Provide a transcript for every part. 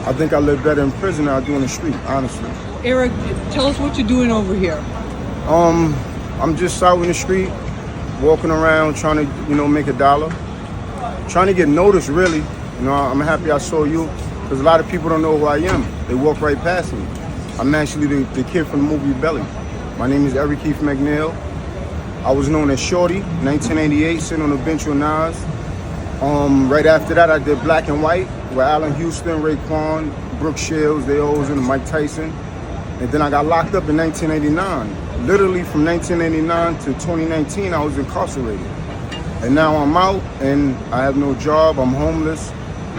I think I live better in prison than I do in the street, honestly. Eric, tell us what you're doing over here. I'm just out in the street, walking around, trying to, make a dollar. Trying to get noticed, really. I'm happy I saw you, because a lot of people don't know who I am. They walk right past me. I'm actually the kid from the movie Belly. My name is Eric Keith McNeil. I was known as Shorty, 1988, sitting on the bench with Nas. Right after that, I did Black and White with Allen Houston, Raekwon, Brooke Shields, they all was in, Mike Tyson. And then I got locked up in 1989. Literally from 1989 to 2019, I was incarcerated. And now I'm out and I have no job, I'm homeless.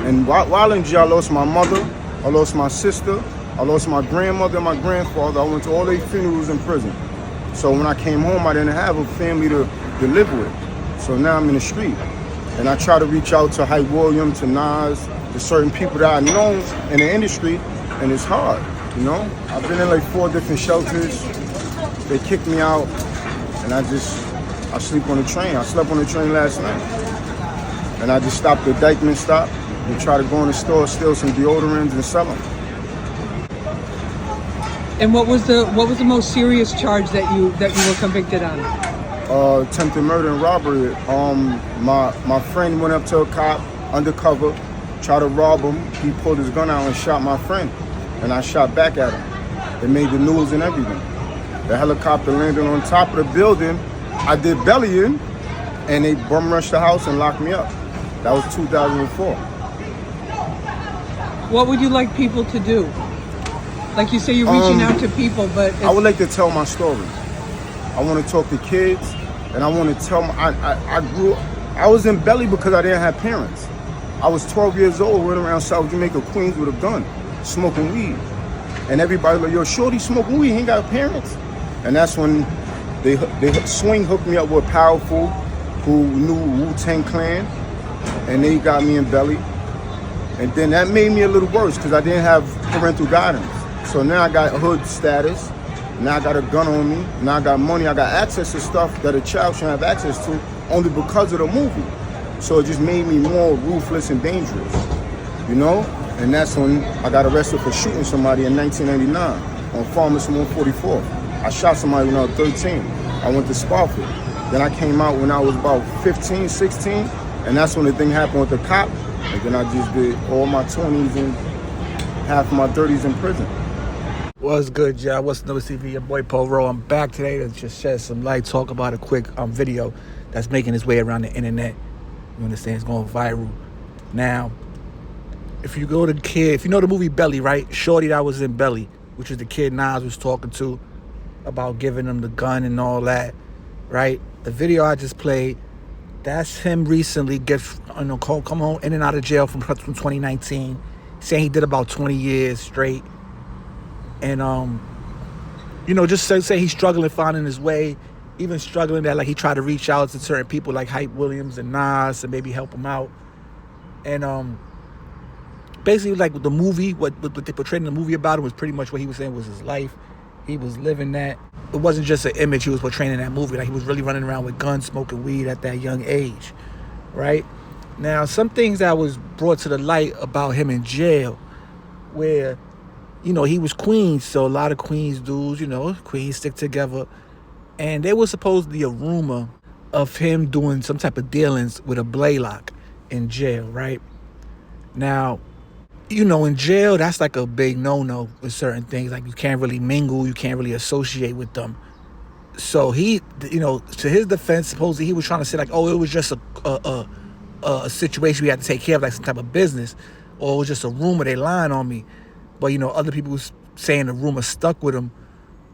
And while in jail, I lost my mother, I lost my sister, I lost my grandmother and my grandfather. I went to all their funerals in prison. So when I came home, I didn't have a family to live with. So now I'm in the street. And I try to reach out to Hype William, to Nas, to certain people that I know in the industry, and it's hard, I've been in like 4 different shelters. They kicked me out, and I sleep on the train. I slept on the train last night. And I just stopped at Dykeman stop and try to go in the store, steal some deodorants and sell them. And what was the most serious charge that you were convicted on? Attempted murder and robbery. My friend went up to a cop undercover, tried to rob him. He pulled his gun out and shot my friend, and I shot back at him. It made the news and everything. The helicopter landed on top of the building. I did belly in, and they bum rushed the house and locked me up. That was 2004. What would you like people to do? Like you say, you're reaching out to people, but I would like to tell my story. I want to talk to kids, and I want to tell them I was in belly because I didn't have parents. I was 12 years old, running around South Jamaica, Queens with a gun, smoking weed. And everybody like, yo, Shorty smoking weed, he ain't got parents. And that's when they Swing hooked me up with Powerful, who knew Wu-Tang Clan, and they got me in belly. And then that made me a little worse because I didn't have parental guidance. So now I got hood status. Now I got a gun on me. Now I got money. I got access to stuff that a child shouldn't have access to only because of the movie. So it just made me more ruthless and dangerous, And that's when I got arrested for shooting somebody in 1999 on Farmers 144. I shot somebody when I was 13. I went to Spofford. Then I came out when I was about 15, 16, and that's when the thing happened with the cop. And then I just did all my 20s and half of my 30s in prison. What's good, y'all? What's the numbers TV? Your boy Poro. I'm back today to just shed some light, talk about a quick video that's making its way around the internet. You understand? It's going viral. Now, if you know the movie Belly, right? Shorty that was in Belly, which is the kid Nas was talking to about giving him the gun and all that, right? The video I just played, that's him recently come home in and out of jail from 2019, saying he did about 20 years straight. And, just say he's struggling finding his way, even struggling that, like, he tried to reach out to certain people like Hype Williams and Nas and maybe help him out. And basically, like, with the movie, what they portrayed in the movie about him was pretty much what he was saying was his life. He was living that. It wasn't just an image he was portraying in that movie. Like, he was really running around with guns, smoking weed at that young age, right? Now, some things that was brought to the light about him in jail, where, he was Queens, so a lot of Queens dudes, Queens stick together. And there was supposedly a rumor of him doing some type of dealings with a Blaylock in jail, right? Now, in jail, that's like a big no-no with certain things. Like, you can't really mingle, you can't really associate with them. So he, to his defense, supposedly he was trying to say like, oh, it was just a situation we had to take care of, like some type of business, or it was just a rumor, they lying on me. But, other people was saying the rumor stuck with him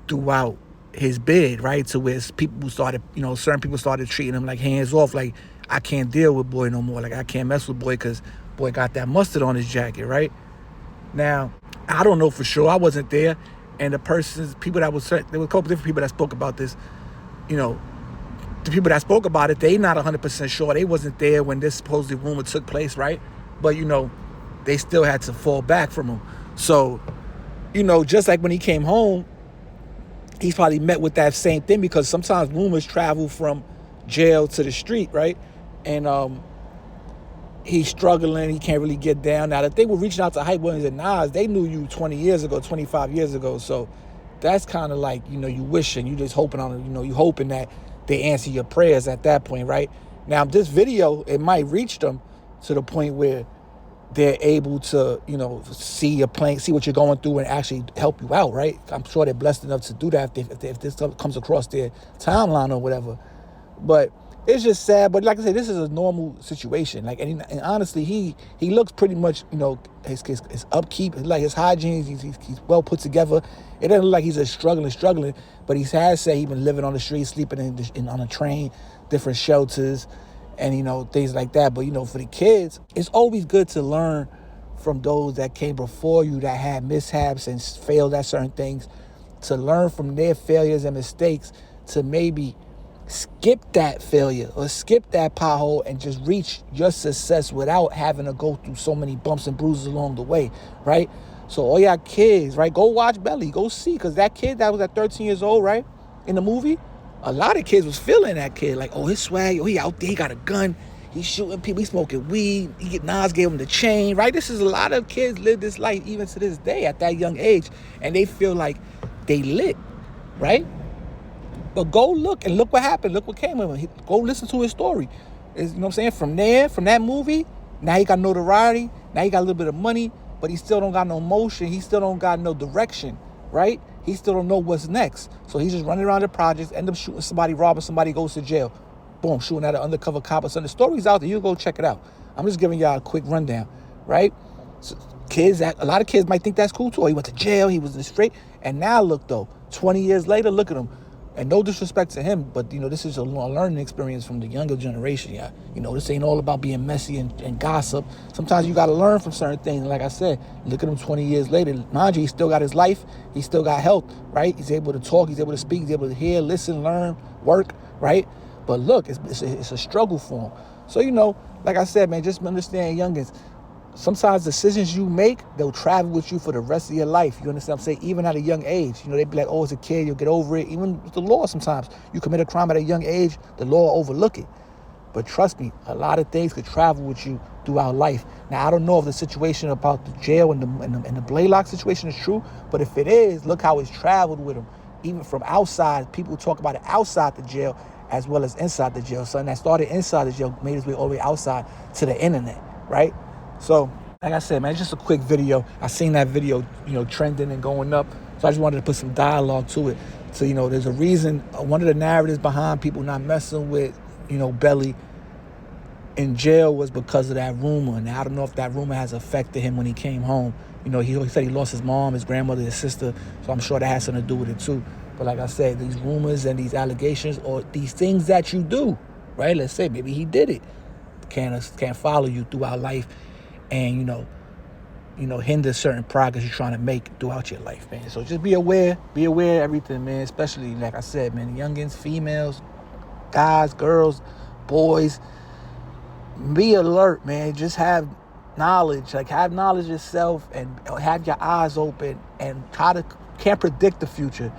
throughout his bid, right? So where people started, certain people started treating him like hands off, like, I can't deal with boy no more. Like, I can't mess with boy because boy got that mustard on his jacket, right? Now, I don't know for sure. I wasn't there. And there were a couple different people that spoke about this. The people that spoke about it, they not 100% sure. They wasn't there when this supposed rumor took place, right? But, they still had to fall back from him. So, just like when he came home, he's probably met with that same thing, because sometimes rumors travel from jail to the street, right? And he's struggling. He can't really get down. Now, the thing with reaching out to Hype Williams and Nas, they knew you 20 years ago, 25 years ago. So that's kind of like, you know, you wishing, you just hoping on it, you know, you hoping that they answer your prayers at that point, right? Now, this video, it might reach them to the point where they're able to, you know, see your plan, see what you're going through and actually help you out, right? I'm sure they're blessed enough to do that if this stuff comes across their timeline or whatever. But it's just sad. But like I said, this is a normal situation. Like, and honestly, he looks pretty much, you know, his upkeep, like his hygiene, he's well put together. It doesn't look like he's just struggling. But he has said he's been living on the street, sleeping on a train, different shelters, and, you know, things like that. But, you know, for the kids, it's always good to learn from those that came before you that had mishaps and failed at certain things, to learn from their failures and mistakes, to maybe skip that failure or skip that pothole and just reach your success without having to go through so many bumps and bruises along the way, right? So all y'all kids, right, go watch Belly, go see, because that kid that was at 13 years old, right, in the movie, a lot of kids was feeling that kid, like, oh, his swag, oh, he out there, he got a gun, he's shooting people, he's smoking weed, Nas gave him the chain, right? This is a lot of kids live this life even to this day at that young age, and they feel like they lit, right? But go look and look what happened. Look what came with him. Go listen to his story. You know what I'm saying? From that movie, now he got notoriety. Now he got a little bit of money, but he still don't got no motion. He still don't got no direction, right? He still don't know what's next. So he's just running around the projects, end up shooting somebody, robbing somebody, goes to jail. Boom, shooting at an undercover cop or something. The story's out there. You go check it out. I'm just giving y'all a quick rundown, right? So a lot of kids might think that's cool too. Oh, he went to jail. He was straight. And now look, though, 20 years later, look at him. And no disrespect to him, but, you know, this is a learning experience from the younger generation, yeah. You know, this ain't all about being messy and gossip. Sometimes you got to learn from certain things. And like I said, look at him 20 years later. Mind you, he still got his life. He still got health, right? He's able to talk. He's able to speak. He's able to hear, listen, learn, work, right? But look, it's a struggle for him. So, you know, like I said, man, just understand, youngins, sometimes decisions you make, they'll travel with you for the rest of your life. You understand what I'm saying? Even at a young age. You know, they be like, oh, as a kid, you'll get over it. Even with the law sometimes. You commit a crime at a young age, the law will overlook it. But trust me, a lot of things could travel with you throughout life. Now, I don't know if the situation about the jail and the Blaylock situation is true, but if it is, look how it's traveled with him. Even from outside, people talk about it outside the jail as well as inside the jail. Something that started inside the jail made its way all the way outside to the internet, right? So, like I said, man, it's just a quick video. I seen that video, you know, trending and going up. So I just wanted to put some dialogue to it. So, you know, there's a reason. One of the narratives behind people not messing with, you know, Belly in jail was because of that rumor. Now, I don't know if that rumor has affected him when he came home. You know, he said he lost his mom, his grandmother, his sister. So I'm sure that has something to do with it too. But like I said, these rumors and these allegations or these things that you do, right? Let's say maybe he did it. Can't follow you throughout life. And, you know, hinder certain progress you're trying to make throughout your life, man. So just be aware of everything, man. Especially, like I said, man, youngins, females, guys, girls, boys. Be alert, man. Just have knowledge. Like, have knowledge yourself and have your eyes open and can't predict the future,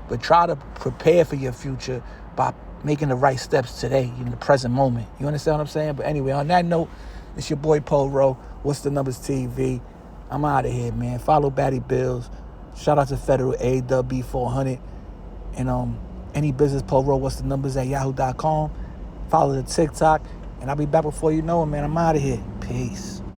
but try to prepare for your future by making the right steps today in the present moment. You understand what I'm saying? But anyway, on that note, it's your boy Poro. What's the Numbers TV? I'm out of here, man. Follow Batty Bills. Shout out to Federal AWB400. And any business, Poro, what's the numbers at yahoo.com. Follow the TikTok. And I'll be back before you know it, man. I'm out of here. Peace.